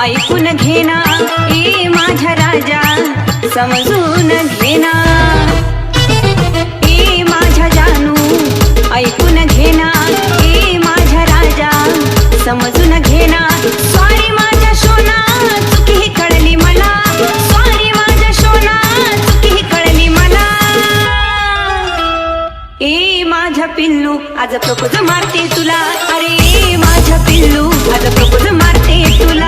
ऐकून घेना ए माझ्या राजा समजून घेना ए माझ्या जानू ऐकून घेना ए माझ्या राजा समजून घेना सॉरी माझ्या सोना चुकी ही कळली मला सॉरी माझ्या सोना चुकी ही कळली मला ए माझ्या पिल्लू आज प्रपोज मारते तुला अरे ए माझ्या पिल्लू आज प्रपोज मारते तुला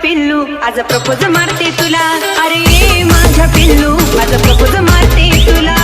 पिल्लू आज प्रपोज मारते तुला अरे ए माझ्या पिल्लू आज प्रपोज मारते तुला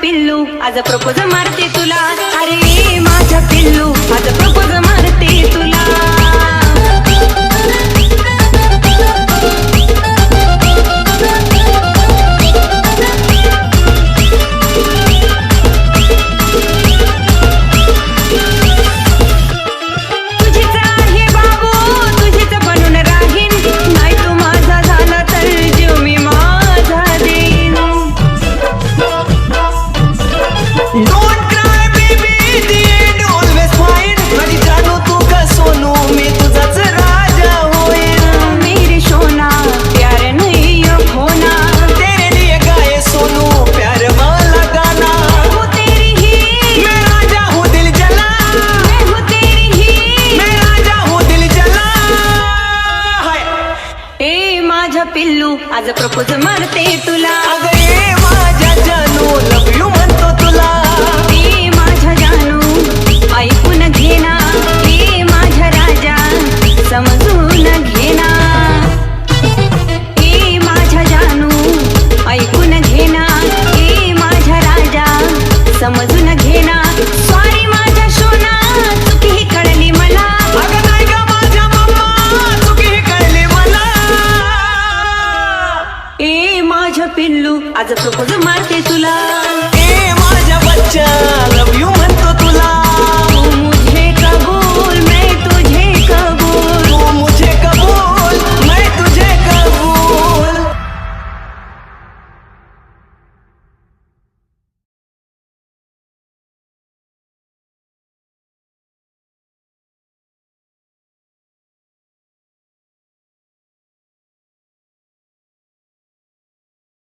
पिल्लू आज प्रपोज मारते तुला अरे ए माझ्या पिल्लू आज प्रपोज मारते तुला पिल्लू आज प्रपोज मारते तुला अगं ए माझ्या जानू लव यू म्हणतो तुला ए माझ्या जानू ऐकून घेना ए माझ्या राजा समजून घेना ए माझ्या जानू ऐकून घेना ए माझ्या राजा समजून घेना सॉरी माझ्या सोना चुकी ही कळली मला अगं नाही ग माझ्या मम्मा चुकी ही कळली मला ए माझ्या पिल्लू आज प्रपोज मारते तुला ए माझ्या बच्चा लव यू म्हणतो